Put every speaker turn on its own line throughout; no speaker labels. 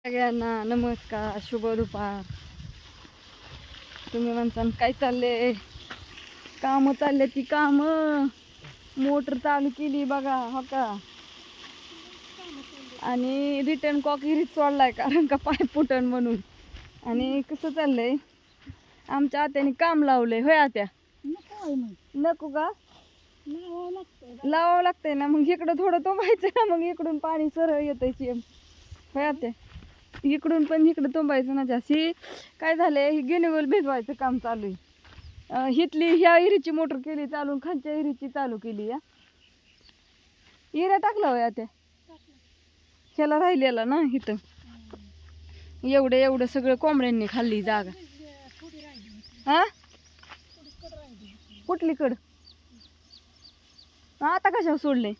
सगळ्यांना नमस्कार, शुभ दुपार. तुम्ही म्हणता काय चालले? काम चालले ती काम. मोटर चालू केली बघा हो का. आणि रिटर्न कॉक हिरीत सोडलाय कारण का पाय फुटन म्हणून. आणि कसं चाललंय आमच्या आत्याने काम लावलंय. होय आत्या? नको का? लावावं लागतंय ना. मग इकडं थोडं तुंबायचं ना, मग इकडून पाणी सरळ येतंय सेम. होय आत्या? इकडून पण इकडं तुंबायचं ना. जास्ती काय झालंय, ही गिनीगोल भिजवायचं काम चालू आहे. हितली ह्या इरीची मोटर केली चालू, खालच्या इरीची चालू केली. या इऱ्या टाकला होय आत्या? ह्याला राहिलेला ना इथं. एवढं सगळं कोंबड्यांनी खाल्ली जागा. हा कुठली कड? आता कशावर सोडले?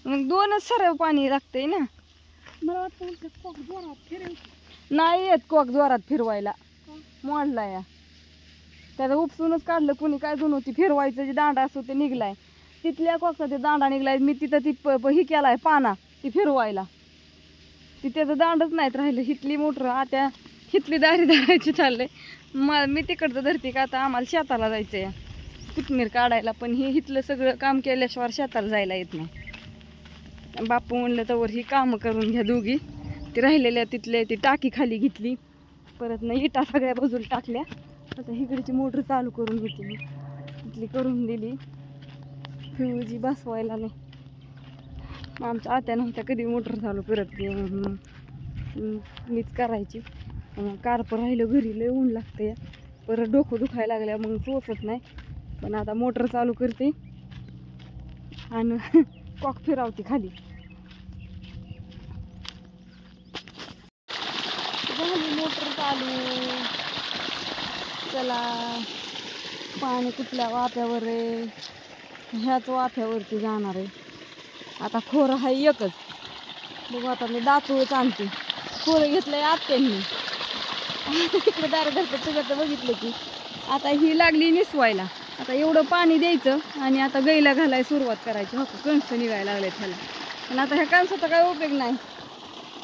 मग दोनच सराव पाणी लागतंय ना. मला वाटतं नाही येत कॉक जोरात फिरवायला. मोडला या त्याला उपसूनच काढलं कुणी. काय जुन होती फिरवायचं जे दांडा असतो ते निघलाय. तिथल्या कॉकचा ते दांडा निघलाय. मी तिथं ती ही केलाय पाना ती फिरवायला. ती त्याचं दांडच नाहीत राहिलं. हितली मोटर आता हितली दारी धरायची चाललंय. मी तिकडचं धरते का आता आम्हाला शेताला जायचंय कोथमीर काढायला. पण हे हितलं सगळं काम केल्याशिवाय शेताला जायला येत नाही. बापू म्हणलं तर ही कामं करून घ्या दोघी. ती राहिलेल्या तिथले ती टाकी खाली घेतली. परत ना इटा सगळ्या बाजूला टाकल्या. आता इकडची मोटर चालू करून घेतली. मी तिथली करून दिली. फ्यूजी बसवायला नाही. आमच्या आत्या नव्हत्या कधी मोटर चालू करत. मीच करायची. कारप राहिलं घरी लय ऊन लागते. परत डोकं दुखायला लागल्या मग चोचत नाही. पण आता मोटर चालू करते आणि कॉक फिरावते खाली. झाली मोटर चालू. चला पाणी कुठल्या वाफ्यावर आहे? ह्याच वाफ्यावरती जाणार आहे. आता खोरं हा एकच. बघू आता मी दातूळच आणते. खोरं घेतलंय आत्यांनी. तिकडे दार धरतात तुझ्याकडे बघितलं की. आता ही लागली निसवायला. आता एवढं पाणी द्यायचं आणि आता गैला घालाय सुरुवात करायची. हो का कणस निघायला लागले त्याला. पण आता ह्या कणसाचा काय उपयोग नाही.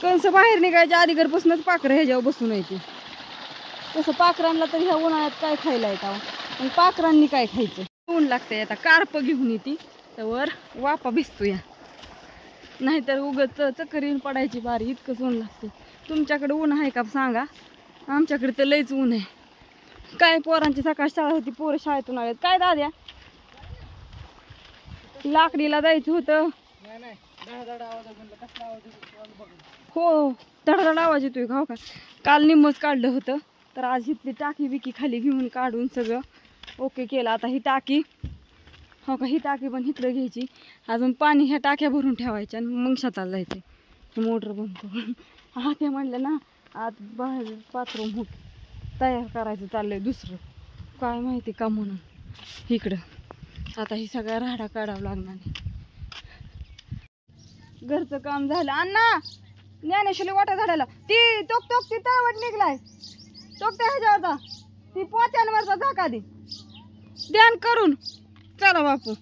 कणस बाहेर निघायच्या आधीकडपासूनच पाखरं ह्याच्यावर बसून येते. तसं पाखरांना तर ह्या उन्हाळ्यात काय खायला येतं. पण पाखरांनी काय खायचं. ऊन लागतंय. आता कारप घेऊन येते तर वापा भिजतो या. नाहीतर उगत चक्कर येऊन पडायची बारी. इतकंच ऊन लागते. तुमच्याकडे ऊन आहे का सांगा? आमच्याकडे तर लयच ऊन आहे. काय पोरांची सकाळ शाळा होती. पोरं शाळेतून आलेत. काय दाद्या? लाकडीला जायचं होतं. हो धडधड आवाज येतोय का? हो का. काल निम्मच काढलं होतं. तर आज इथली टाकी बिकी खाली घेऊन काढून सगळं ओके केलं. आता ही टाकी हो का, ही टाकी पण इकडं घ्यायची. अजून पाणी ह्या टाक्या भरून ठेवायच्या आणि मग शेताला जायचं. मोटर बंद करून. हा ते म्हणलं ना आज बाहेर बाथरूम तयार करायचं चाललंय दुसरं. काय माहिती का म्हणून इकडं आता ही सगळ्या राडा काढावं लागणार आहे. घरचं काम झालं. अण्णा ज्ञानेश्वरी वाटा झाडायला ती टोक टोक ती तळवट निघलाय. टोक त्या ह्याच्यावरचा ती पोत्यांवरचा झाका दे ध्यान करून. चला बापू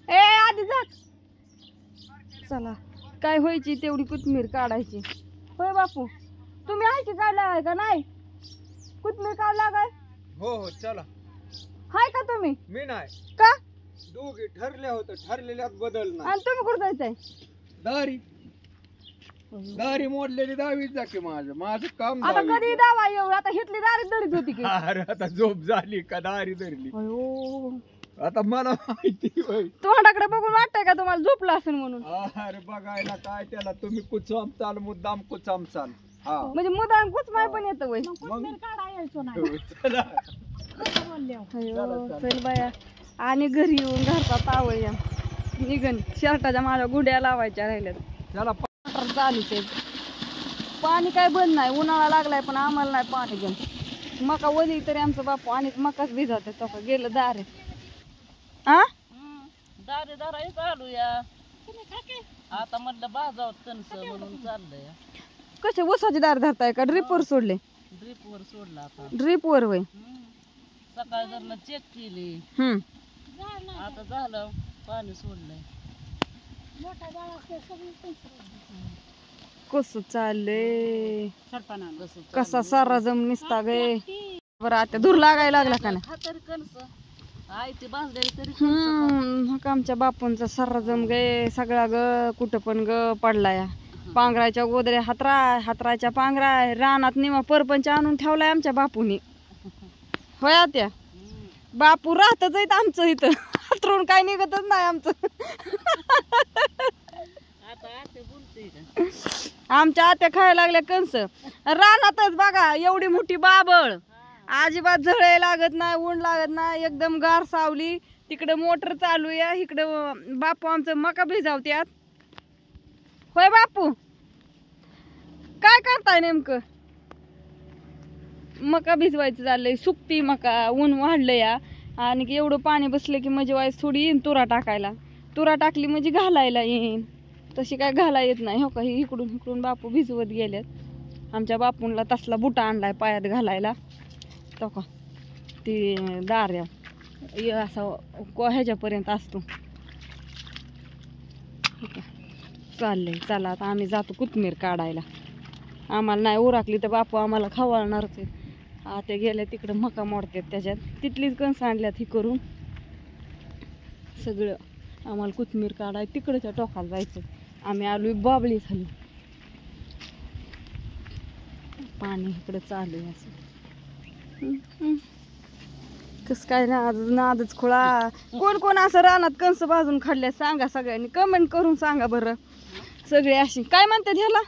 ए आधी झाक. चला काय व्हायची तेवढी कोथमीर काढायची. होय बापू तुम्ही आहे की काढला का नाही? कोथमीर काढला काय?
हो हो चला.
हाय का तुम्ही?
मी नाही
का?
दोघे ठरल्या होतं. ठरलेल्यात बदल नाही.
आणि तुम्ही कुठं जायचंय?
दारी मोडलेली दावीच जा की. माझं काम
आता कधी दावा येऊ? आता हितली दारी दरीत होती की.
अरे आता झोप झाली का दारी धरली.
अयो
आता मला माहिती होय.
तोंडाकडे बघून वाटतंय का तुम्हाला झोपला असेल म्हणून?
अरे बघायला काय त्याला. तुम्ही कुचाम चाल मुद्दाम कुचाम चाल. हा
म्हणजे मुदान कुचमाय पण येतं वय.
चला
अयो चल बाया. आणि घरी येऊन घरचा तावळ्या निघन. शर्टाच्या माझ्या गुड्या लावायच्या राहिल्यात.
चला
चालूच आहे. पाणी काय बंद नाही. उन्हाळा लागलाय पण आम्हाला नाही पाणी घेऊन. मका वली तरी आमचं बापू आणि मकाच भिजत आहे. गेलं दारे आ
दारे दारा चालू या. आता म्हटलं बाजावत कणस म्हणून चाललंय.
कसे ऊसाची दार धरताय का ड्रिपवर सोडले?
ड्रीप वर सोडला आता.
ड्रिपवर वय.
सकाळ जर चेक केली. आता झालं पाणी सोडलंय.
कस चाललंय कसा सारा जम निसता गे बरं आता धूर लागायला लागला का नाही
हा तरी कणस आई ते भाजलेली तरी कणसं
हा आमच्या बापूंचा सारा जम गे सगळा ग कुठं पण ग पडला या पांघराच्या गोदऱ्या हातराच्या पांघराय रानात निमा परपंच आणून ठेवलाय आमच्या बापूनी होय आत्या बापू राहतच आहेत आमचं इथं हातरून काय निघतच नाही आमचं
आता आते बोलते का
आमच्या आत्या खायला लागल्या कंस रानातच बघा एवढी मोठी बाबळ अजिबात झळे लागत नाही ऊन लागत नाही एकदम गार सावली तिकडे मोटर चालू आहे इकडं बापू आमचं मका भिजावत्यात होय बापू काय करताय नेमकं मका भिजवायचं चाललंय सुकती मका ऊन वाढलं या आणि एवढं पाणी बसलं की म्हणजे वाईस थोडी येईन तुरा टाकायला तुरा टाकली म्हणजे घालायला येईन तशी काय घाला येत नाही हो का इकडून इकडून बापू भिजवत गेल्यात आमच्या बापूंला तसला बुटा आणलाय पायात घालायला तो का ती दार्या असा ह्याच्यापर्यंत असतो चाललंय चला आता आम्ही जातो कोथिंबीर काढायला आम्हाला नाही उराकली तर बापू आम्हाला खवळणारच आहे आता गेल्या तिकडं मका मोडतात त्याच्यात तिथलीच कणसं आणल्यात ही करून सगळं आम्हाला कोथिंबीर काढाय तिकडच्या टोकाला जायचं आम्ही आलोय बाबळी खाली पाणी इकडं चालू आहे असं कस काय नादच खुळा कोण कोण असं रानात कंस भाजून खाल्ल्या सांगा सगळ्यांनी कमेंट करून सांगा बरं सगळे अशी काय म्हणतात ह्याला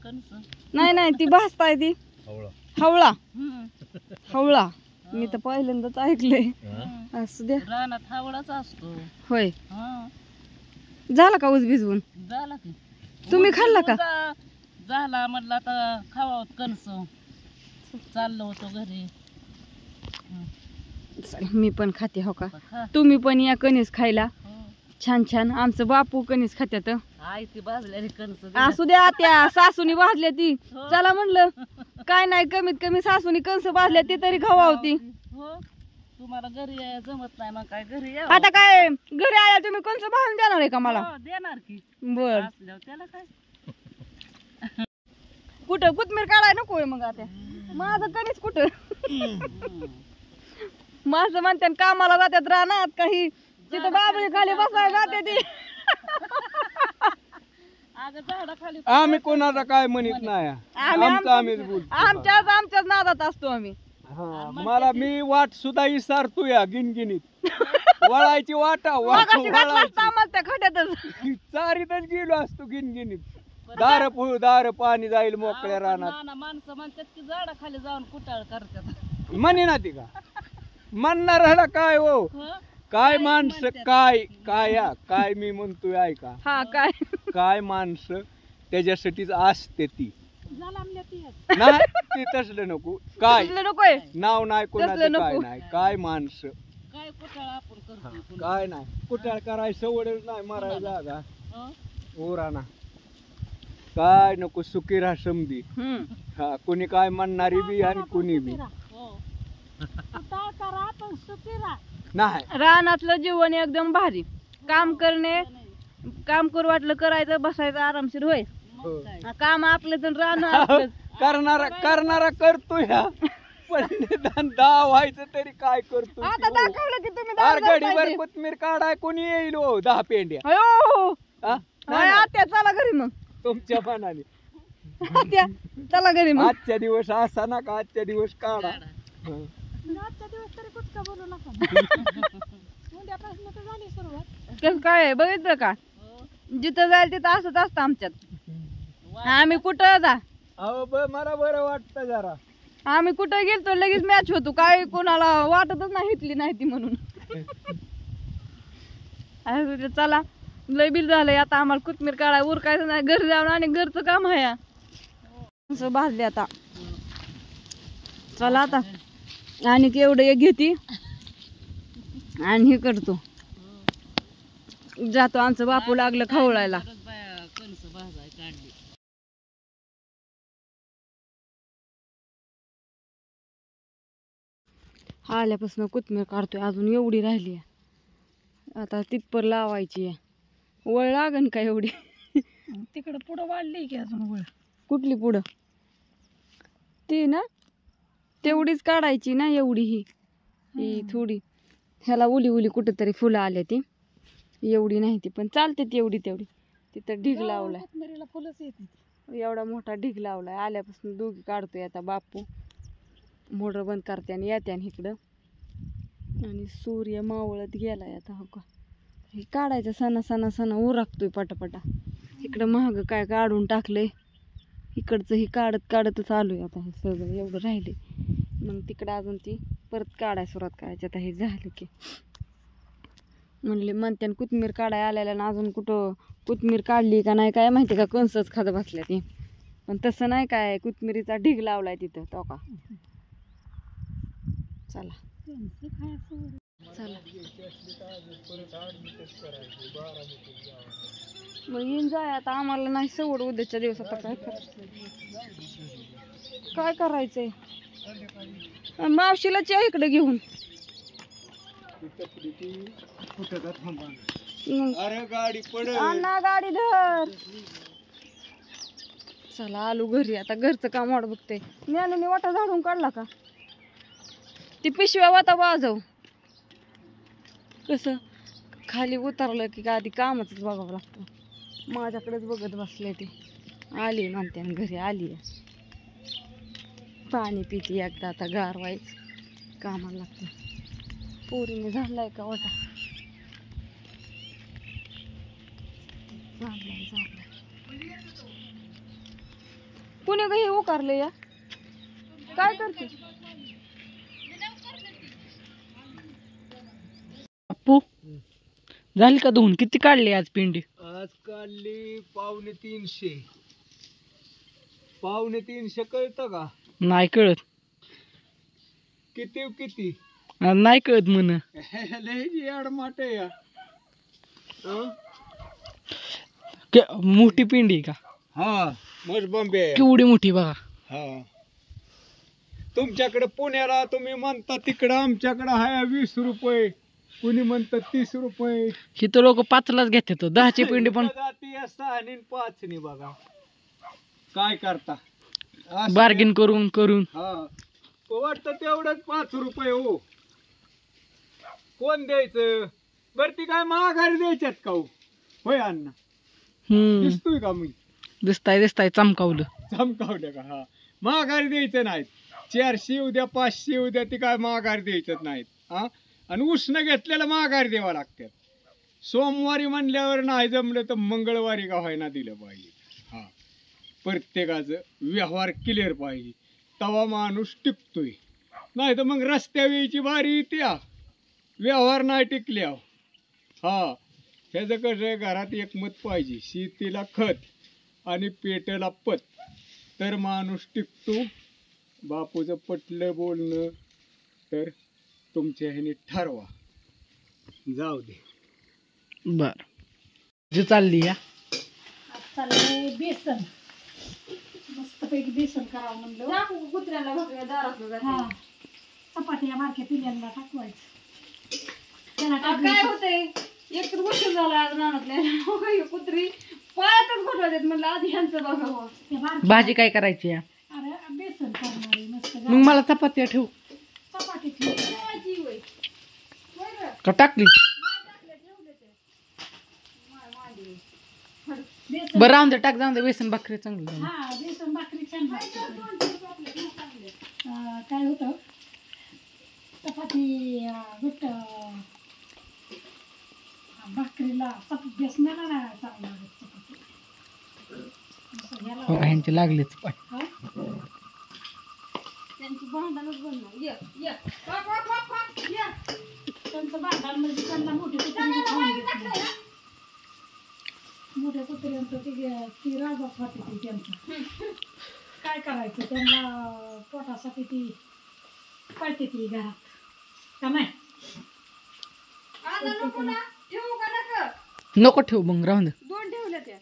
कणस
नाही ती भाजताय ती हवळा हवळा मी तर पहिल्यांदाच ऐकलंय असू द्या
रानात हावळाच असतो
होय
हा
झाला का ऊस भिजवून
झाला की
तुम्ही खाल्ला का
झाला म्हटलं आता खावा कणस चाललो होतो घरी
मी पण खाते हो का
खा
तुम्ही पण या कणीस खायला
हो.
छान छान आमचं बापू कणीस खात्यात
आई ती भाजलेली कणस
असू द्या त्या सासूनी भाजल्या ती
हो.
चला म्हणलं काय नाही कमीत कमी सासूनी कंस भाजल्या ती तरी खावा होती
हो तुम्हाला घरी यायला जमत नाही मग काय घरी या
आता काय घरी आल्या तुम्ही कंस भाजून देणार आहे का मला
देणार की
बर
असल्यावर त्याला काय
कुठं कोथमीर काढाय नकोय मग आता माझं कणीस कुठं माझं म्हणते कामाला जात्यात रानात काही तिथं बाबळी खाली बसायला जाते ती
अगं झाडाखाली
आम्ही कोणाला काय म्हणत नाही आम्हीच बोलतो
आमच्याच नादात असतो आम्ही
हा मला मी वाट सुद्धा विसरतो या गिनगिनीत वळायची वाटा
मगाशी घातला
वळायची
असता आम्हाला त्या खड्यातच
चारीतच गेलो असतो गिनगिनीत दार पाणी जाईल मोकळ्या रानात
नाना माणसं म्हणतात की झाडाखाली जाऊन कुटाळ करतात
म्हणे ना ती का म्हणणार काय हो
हो?
काय माणसं काय मी म्हणतोय ऐका
हा काय
काय माणसं त्याच्यासाठीच असते ती
झाला ती
नाही ते तसलं नको काय
तसलं नकोय
नाव नाही कोणाचं
तसलं
काय
नको.
नाही काय माणसं
काय कुटाळ आपण करतो
काय नाही कुठाळ करायचं सवडच नाही मारायला जागा
हो?
ओराना काय नको सुखी राहा समधी
हम्म
हा कोणी काय म्हणणारी बी आणि कोणी बी
हो कुटाळ करा पण सुखी राहा
नाही
रानातलं जीवन एकदम भारी काम करणे काम करू वाटलं करायचं बसायचं आरामशीर होय
हो.
मग काय
काम आपलं तर राहणं आपलंच.
करणारा करतो ह्या पण निदान दहा व्हायचं तरी काय करतो
आता दाखवलं की तुम्ही दारू
गडीवर
दाखवायचे.
कोथमीर काढाय कोणी येईल हो 10 पेंड्या
अयो
हा?
होय,
नाही,
आत्या चला घरी मग
तुमच्या मनाने
आत्या चला घरी मग
आजच्या दिवस असा ना का आजच्या दिवस काढा हं.
आजच्या दिवस तरी कुठं बोलू नका उद्यापासून तर झाली सुरुवात
कसं काय आहे, बघितलं का
हो.
जिथं जाईल तिथं असंच असतं आमच्यात आम्ही कुठं जा
अहो मला बरं वाटतं जरा
आम्ही कुठं गेलतो लगेच मॅच होतो काय कोणाला वाटतच नाही हितली नाही ती म्हणून असं ते चला लय बिल झालंय आता आम्हाला कोथमीर काढाय उरकायचं नाही घरी जाऊन आणि घरचं काम आहे असं भाजले आता चला आता आणि केवढं एक घेते आणि हे करतो जातो आमचं बापू लागलं खवळायला
कणस भाजाय काढली
आल्यापासून कोथमीर काढतोय अजून एवढी राहिली आता तिथपर लावायची आहे वळ लागन का एवढी?
तिकडं पुढं वाढली की अजून वळ.
कुठली पुढं? ती ना तेवढीच काढायची ना, एवढी ही थोडी. ह्याला उली उली कुठंतरी फुलं आल्या ती, एवढी नाही ती, पण चालते ती एवढी तेवढी. तिथं ढीग लावलाय,
कोथमिरीला फुलंच येते.
एवढा मोठा ढीग लावलाय. आल्यापासून दोघी काढतोय आता. बापू मोटर बंद करते आणि येते आणि इकडं, आणि सूर्य मावळत गेलाय आता. हो का, हे काढायचं सणा उरकतोय पटापटा. इकडं महाग काय काढून टाकलंय, इकडचं ही काढत काढतच आलोय आता. हे सगळं एवढं राहिले, मग तिकडं अजून ती परत काढाय सुरुवात करायची. आता हे झालं की म्हणले म्हणते कोथमीर काढाय आलेल्या ना, अजून कुठं कोथमीर काढली का नाही काय माहिती, का कंसच खात बसल्या ती. पण तसं नाही, काय कोथमिरीचा ढीग लावलाय तिथं. तो का चला चला मग येईन जाय आता. आम्हाला नाही सवड उद्याच्या दिवस. आता काय करायचंय? मावशीला च्या इकडे घेऊन.
अरे गाडी पड,
अण्णा गाडी धर. चला आलो घरी. आता घरचं काम वाट बघते. ज्ञानूने वाटा झाडून काढला का? ती पिशव्या वाता वाजव. कसं खाली उतरलं की आधी कामच बघावं लागतं. माझ्याकडेच बघत बसले. ते आली म्हणते घरी आली. पाणी पिती एकदा. आता गार व्हायचं कामाला लागतं. पोरीने झालाय का वाटा? झालाय. पुणे हे उकारले या. काय करते?
अप्पू झाली का धुवून? किती काढली आज पिंडी?
आज काढली 350. 350 कळतं का?
नाही कळत.
किती
नाही कळत म्हण.
लय अडमाट या.
मोठी पिंडी का?
हा मज बंबे.
केवढी मोठी बघा.
हा तुमच्याकडे पुण्याला तुम्ही म्हणता तिकडं, आमच्याकडं हाय 20 रुपये, कुणी म्हणतं 30 रुपये.
ही तर लोक 5लाच घेतात. 10ची पिंडी पण
6 आणि 5 बघा. काय करता
बार्गेन करून.
हा वाटतं तेवढंच 5 रुपये. हो कोण द्यायचं बरं? ती काय महागारी द्यायच्यात का? हो होय अण्णा? दिसतोय का मी?
दिसताय चमकावलं.
चमकावलं का? हा महागारी द्यायचं नाहीत. 400 उद्या 500 उद्या, ती काय महागारी द्यायचं नाहीत. हा आणि उष्ण घेतलेलं महागारी द्यावं लागतं. सोमवारी म्हणल्यावर नाही जमलं तर मंगळवारी का व्हायना दिलं पाहिजे. हा प्रत्येकाचं व्यवहार क्लिअर पाहिजे, तवा माणूस टिकतोय. नाही तर मग रस्त्यावर यायची बारी येत्या, व्यवहार नाही टिकल्या. हा ह्याचं कसं आहे, घरात एकमत पाहिजे. शेतीला खत आणि पेटेला पत, तर माणूस टिकतो. बापूचं पटलं बोलणं तर तुमच्या ह्याने ठरवा. जाऊ दे.
बर जी चालली या.
चाललंय बेसन. मस्तपैकी बेसन करावं म्हणलं.
कुत्र्याला बघूया दारात.
हा चपात्या बारक्या पिल्यांना टाकवायचं. त्याला
काय
टाकलं
होतंय, एक तर गोष्ट झाला आज रानातल्या. कुत्री पायातच घोटवायचे. म्हणलं आधी ह्यांचं बघावं.
त्या बारक्या-
भाजी काय करायची या?
अरे बेसन करणार आहे मस्त.
मग मला चपात्या ठेव.
चपाती ठेवली.
ठेवायची होय. होय गं.
का टाकली?
नाही टाकल्या, ठेवले ते. मांडी.
बेसन
बरं राहून दे, टाक जाऊन दे. बेसन भाकरी चांगली झाली.
हा बेसन भाकरी छान लागते.
चांगले.
काय होतं चपाती घट्ट भाकरीला बेसनाला नाही चांगलं लागत चपाती. असं ह्याला
हो ह्यांची लागलीच पाय.
हा?
त्यांची भांडणच बनणार. ये पाक, पाक, पाक, पाक. ये.
त्यांचं भांडण म्हणजे त्यांना मोठे कुत्रे खाऊन घेतले. मोठ्या कुत्र्यांचं ती राजाच होते ती त्यांचं. काय करायचं, त्यांना पोटासाठी ती पाळते ती घरात का नाही.
आणा नको ना, ठेवू का नका?
नको ठेव, मग राहून दे.
2 ठेवल्या त्या.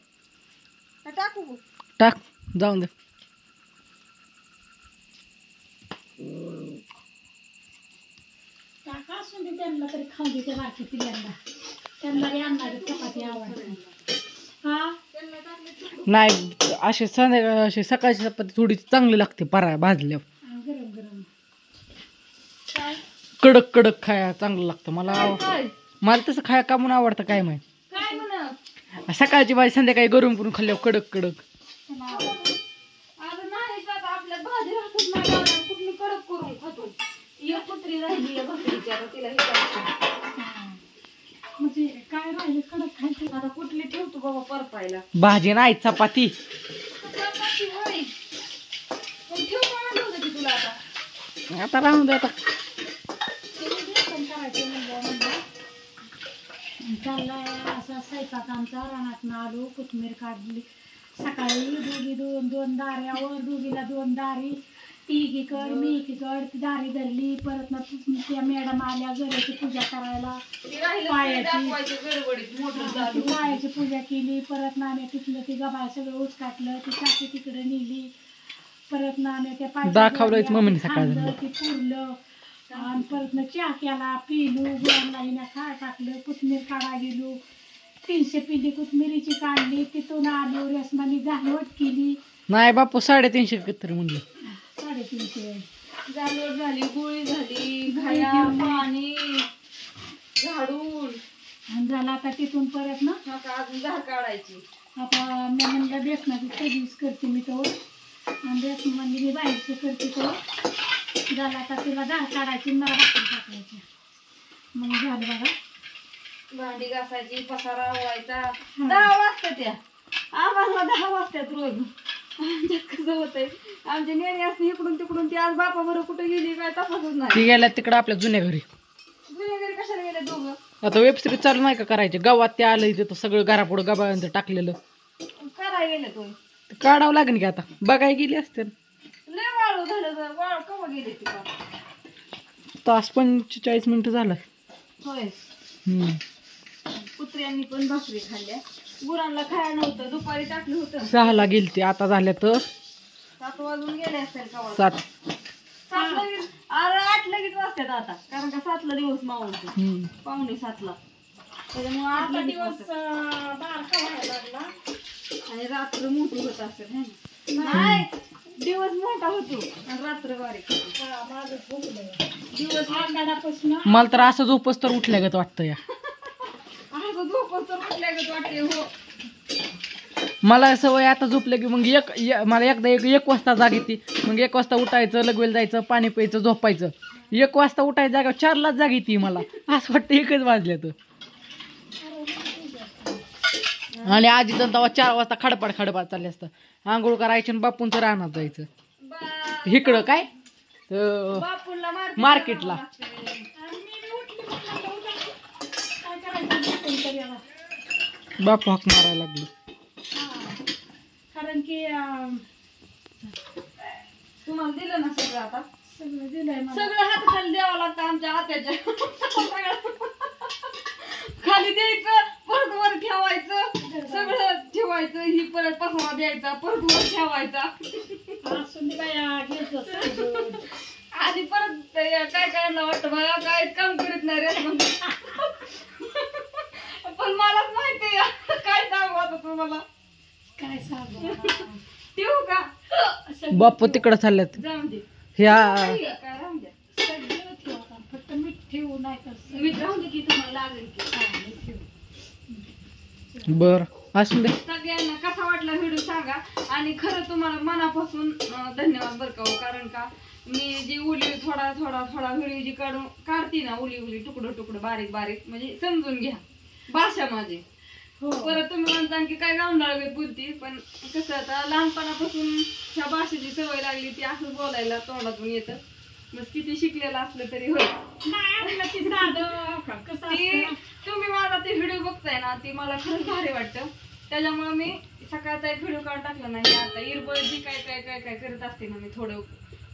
का टाकू गं?
टाक जाऊन दे.
टाका असून दे त्यांना तरी खाऊन दे त्या बारकी पिल्यांना. त्यांना बी आणणार चपाती आवडते. हा
नाही असे संध्याकाळ असे सकाळची चपाती थोडी चांगली लागते परा भाजल्यावर.
गरम गरम काय
कडक कडक खाया चांगलं लागतं मला. मला तसं खाया का म्हणून आवडतं काय माहिती.
काय म्हणा
सकाळची भाजी संध्याकाळी गरम करून खाल्ल्यावर कडक कडक.
अगं नाही का आपल्या भाजी राहतच नाही गावाला, कुठली कडक करून खातो. एक कुत्री राहिली या भाकरीची, आता तिला हे करायचं. म्हणजे काय राहिले कडक खायचं.
आता कुठली ठेवतो बाबा परपायला.
भाजी नाही चपाती.
चपाती होय. पण ठेव म्हणत होतं की तुला आता.
आता राहून दे आता.
चाललाय असा स्वयंपाक आमचा. रानातनं आलो, कोथमीर काढली सकाळी. दोन दाऱ्यावर, दोघीला 2 दारी. ती एकीकड मी एकीकड ती दारी धरली. परत ना त्या मॅडम आल्या घराची पूजा करायला. पायाची पूजा केली. परत ना आम्ही तिथलं ती गबाळ सगळं उचकाटलं. ती चाकी तिकडे नेली. परत ना आम्ही त्या पाय
दाखवलंच मम्मीने सकाळी.
ते पुरलं आणि परत ना चहा केला, पिलू. गुरांना हिने खाय टाकलं. कोथमीर काढा गेलो. 300 पिली कोथमिरीची काढली. तिथून आलो, रेसमानी झालवट केली.
नाही बापू 350 तरी म्हणलं.
350
झालवट झाली, गोळी झाली, खाया पाणी झाडून
आणि झालं. आता तिथून परत ना
आता अजून झाड काढायची.
आता मी म्हणलं बेसनाची सर्व्हिस करते मी तो. आणि बेसन म्हणजे मी बाहेरची करते तो. झालं आता तिला डाळ काढायची, मला भाकरी टाकायची. मग झालं बघा.
भांडी घासायची, पसारा आवळायचा. 10 वाजता त्या आम्हाला 10 वाजतात रोज. आमच्यात कसं होतंय, आमच्या नेणी असते इकडून तिकडून. ती आज बापा बरं कुठे गेली काय तपासच नाही.
ती गेल्या तिकडं आपल्या जुन्या घरी.
जुन्या घरी कशाला गेले दोघं.
आता वेब सिरीज चालू नाही का करायचे. गावात ते आलं तिथं सगळं घरापुढं गबाळांचं टाकलेलं.
करायला गेले तो
ते काढावं लागेल की आता. बघाय गेली असते.
लय वाळू झालं तर वाळू कवा गेले ती का.
तास 45 मिनिटं झालं.
होय.
हम्म.
कुत्र्यांनी पण भाकरी खाल्ल्या. गुरांना खायला नव्हतं, दुपारी टाकलं होतं.
6ला गेली ती, आता झाल्या तर
7 वाजून गेले असतील कवा.
7.
7 लगेच. अरे 8 लगेच वाजतात आता, कारण का 7ला दिवस मावळतो.
हम्म.
6:45ला. त्याच्यामुळे 8
आता
लगेच
दिवस
वाजतात.
बारका व्हायला लागला.
आणि रात्र मोठी होत असेल है ना. नाही दिवस मोठा होतो आणि रात्र बारीक होतो.
माझं झोपलंय.
दिवस
आकाडापासून
मला तर असं झोपच तर उठल्यागत वाटतं या.
असं झोपत तर उठल्यागत वाटते. हो
मला सवय आता झोपलं की मग मला एकदा 1 वाजता जाग येते. मग 1 वाजता उठायचं, लगवेल जायचं, पाणी प्यायचं, झोपायचं. 1 वाजता उठायचं जागा 4लाच जाग येते मला. असं वाटतं 1च वाजले तर. आणि आजी तर तेव्हा 4 वाजता खडपाड चालले असतं. आंघोळ करायची आणि बापूंचं रानात जायचं. इकडं काय
बापूला
मार्केटला.
काय करायचं तरी आता.
बापू हाक मारायला लागले.
कारण की
तुम्हाला दिलं ना सगळं. आता
सगळं दिलंय मला.
सगळं हात खाली द्यावं लागतं आमच्या हाताच्या. खाली द्यायचं, परत वर ठेवायचं, सगळं ठेवायचं. ही परत पसारा द्यायचा, परत वर ठेवायचा.
असून दे बाया, घ्यायचं सगळं.
आणि परत काय करायला वाटतं बघा, काय काम करीत नाही रे. पण मलाच माहिती आहे काय सांगू आता तुम्हाला.
काय सांगू.
ठेवू का.
बापू तिकडं चालल्यात.
जाऊन दे
ह्या
काय राहून द्या.
सगळं ठेवू आता. फक्त मीठ ठेवू नाही तर
मी राहून दे की तुम्हाला लागेल की.
बर असून दे.
सगळ्यांना कसा वाटला व्हिडिओ सांगा. आणि खरं तुम्हाला मनापासून धन्यवाद बरं का. कारण का मी जी उली थोडा व्हिडिओ जी काढते ना, उली तुकडं बारीक म्हणजे समजून घ्या भाषा माझी.
हो.
परत तुम्ही म्हणता की काय गावंढाळ बोलती. पण कसं आता लहानपणापासून ह्या भाषेची सवय लागली. ती असं बोलायला तोंडातून येतं. मग किती शिकलेलं असलं तरी होय.
नाही आपलं ती साधं कसं
ती
असतं.
तुम्ही माझा ते व्हिडिओ बघताय ना, ती मला खरंच भारी वाटतं. त्याच्यामुळे मी सकाळचा एक व्हिडिओ काढून टाकला नाही. आता इरबळ जी काय करत असते ना, मी थोडं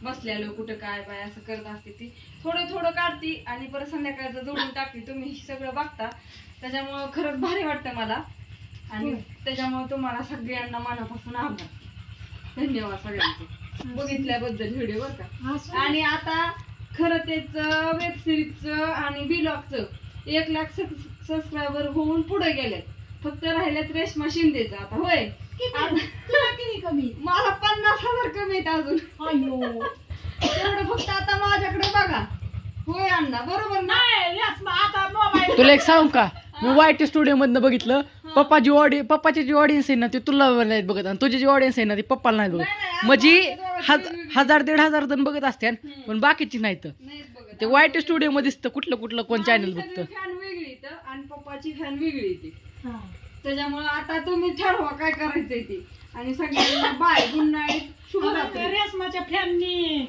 बसलेलो कुठं काय असं करत असते. ती थोडं काढते आणि परत संध्याकाळचं जोडून टाकते. तुम्ही सगळं बघता, त्याच्यामुळं खरंच भारी वाटतं मला. आणि त्याच्यामुळे तुम्हाला सगळ्यांना मनापासून आभार, धन्यवाद सगळ्यांचे बघितल्याबद्दल व्हिडिओ बरं का. आणि आता खरं तेच वेब सिरीजचं आणि व्लॉगचं 1 लाख सबस्क्रायबर होऊन पुढे गेले. फक्त राहिलेत रेश्मा शिंदेचं आता. होय
तुला किती कमी?
मला 50,000 कमी आहेत अजून.
अयो
तेवढं फक्त आता माझ्याकडे बघा. होय अण्णा बरोबर ना?
नाही रेश्मा आता मोबाईल
तुला एक सांगू का, मी वाईट स्टुडिओ मधनं बघितलं, पप्पाची जी ऑडियन्स आहे ना ती तुला नाहीत बघत आणि तुझी जी ऑडियन्स आहे ना ती पप्पाला नाही बघत. म्हणजे 1,000-1,500 जण बघत असते पण बाकीची नाहीत.
नाहीत बघत.
ते वाईट स्टुडिओ मध्ये दिसतं कुठलं कोण चॅनल बघतं.
फॅन वेगळी इथं आणि पप्पाची फॅन वेगळी ती.
हा.
त्याच्यामुळे आता तुम्ही ठरवा काय करायचंय ते. आणि सगळ्यांना बाय, गुड नाईट, शुभरात्री.
रेशमाच्या फॅननी